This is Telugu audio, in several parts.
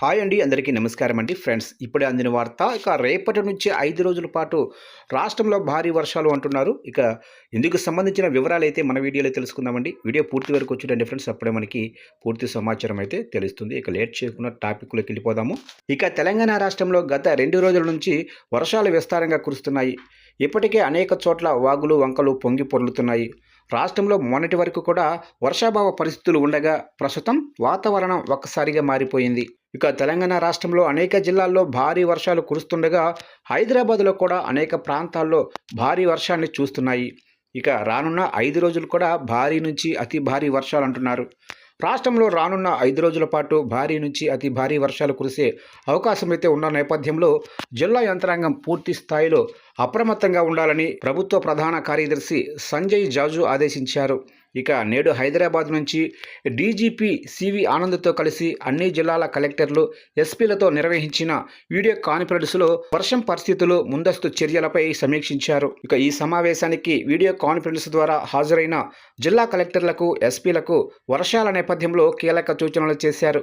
హాయ్ అండి, అందరికీ నమస్కారం అండి. ఫ్రెండ్స్, ఇప్పుడే అందిన వార్త. ఇక రేపటి నుంచి 5 రోజుల పాటు రాష్ట్రంలో భారీ వర్షాలు అంటున్నారు. ఇక ఇందుకు సంబంధించిన వివరాలైతే మన వీడియోలో తెలుసుకుందామండి. వీడియో పూర్తి వరకు చూడండి ఫ్రెండ్స్. అప్పుడే మనకి పూర్తి సమాచారం అయితే తెలుస్తుంది. ఇక లేట్ చేయకుండా టాపిక్‌లోకి వెళ్ళిపోదాము. ఇక తెలంగాణ రాష్ట్రంలో గత 2 రోజుల నుంచి వర్షాలు విస్తారంగా కురుస్తున్నాయి. ఇప్పటికే అనేక చోట్ల వాగులు, వంకలు పొంగి పొర్లుతున్నాయి. రాష్ట్రంలో మొన్నటి వరకు కూడా వర్షాభావ పరిస్థితులు ఉండగా ప్రస్తుతం వాతావరణం ఒక్కసారిగా మారిపోయింది. ఇక తెలంగాణ రాష్ట్రంలో అనేక జిల్లాల్లో భారీ వర్షాలు కురుస్తుండగా హైదరాబాద్లో కూడా అనేక ప్రాంతాల్లో భారీ వర్షాన్ని చూస్తున్నాయి. ఇక రానున్న 5 రోజులు కూడా భారీ నుంచి అతి భారీ వర్షాలు అంటున్నారు. రాష్ట్రంలో రానున్న 5 రోజుల పాటు భారీ నుంచి అతి భారీ వర్షాలు కురిసే అవకాశం అయితే ఉన్న నేపథ్యంలో జిల్లా యంత్రాంగం పూర్తి స్థాయిలో అప్రమత్తంగా ఉండాలని ప్రభుత్వ ప్రధాన కార్యదర్శి సంజయ్ జాజు ఆదేశించారు. ఇక నేడు హైదరాబాద్ నుంచి డీజీపీ సివి ఆనంద్తో కలిసి అన్ని జిల్లాల కలెక్టర్లు, ఎస్పీలతో నిర్వహించిన వీడియో కాన్ఫరెన్స్లో వర్షం పరిస్థితులు, ముందస్తు చర్యలపై సమీక్షించారు. ఇక ఈ సమావేశానికి వీడియో కాన్ఫరెన్స్ ద్వారా హాజరైన జిల్లా కలెక్టర్లకు, ఎస్పీలకు వర్షాల నేపథ్యంలో కీలక సూచనలు చేశారు.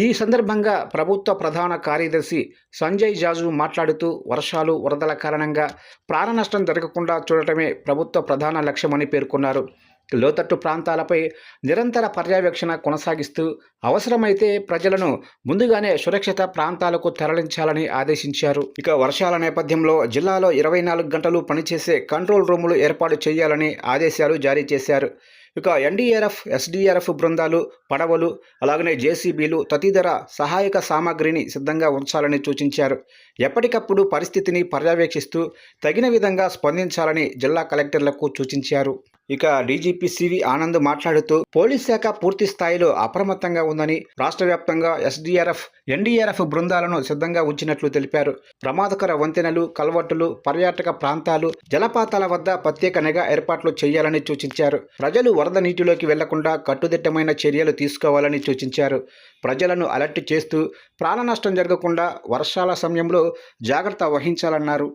ఈ సందర్భంగా ప్రభుత్వ ప్రధాన కార్యదర్శి సంజయ్ జాజు మాట్లాడుతూ వర్షాలు, వరదల కారణంగా ప్రాణ నష్టం జరగకుండా చూడటమే ప్రభుత్వ ప్రధాన లక్ష్యమని పేర్కొన్నారు. లోతట్టు ప్రాంతాలపై నిరంతర పర్యవేక్షణ కొనసాగిస్తూ అవసరమైతే ప్రజలను ముందుగానే సురక్షిత ప్రాంతాలకు తరలించాలని ఆదేశించారు. ఇక వర్షాల నేపథ్యంలో జిల్లాలో 24 గంటలు పనిచేసే కంట్రోల్ రూములు ఏర్పాటు చేయాలని ఆదేశాలు జారీ చేశారు. ఇక ఎన్డీఆర్ఎఫ్, ఎస్డీఆర్ఎఫ్ బృందాలు, పడవలు, అలాగనే జేసీబీలు, తదితర సహాయక సామాగ్రిని సిద్ధంగా ఉంచాలని సూచించారు. ఎప్పటికప్పుడు పరిస్థితిని పర్యవేక్షిస్తూ తగిన విధంగా స్పందించాలని జిల్లా కలెక్టర్లకు సూచించారు. ఇక డీజీపీ సివి ఆనంద్ మాట్లాడుతూ పోలీస్ శాఖ పూర్తి స్థాయిలో అప్రమత్తంగా ఉందని, రాష్ట్ర వ్యాప్తంగా ఎస్డీఆర్ఎఫ్, ఎన్డీఆర్ఎఫ్ బృందాలను సిద్ధంగా ఉంచినట్లు తెలిపారు. ప్రమాదకర వంతెనలు, కల్వర్టులు, పర్యాటక ప్రాంతాలు, జలపాతాల వద్ద ప్రత్యేక నిఘా ఏర్పాట్లు చేయాలని సూచించారు. ప్రజలు వరద నీటిలోకి వెళ్లకుండా కట్టుదిట్టమైన చర్యలు తీసుకోవాలని సూచించారు. ప్రజలను అలర్ట్ చేస్తూ ప్రాణ నష్టం జరగకుండా వర్షాల సమయంలో జాగ్రత్త వహించాలన్నారు.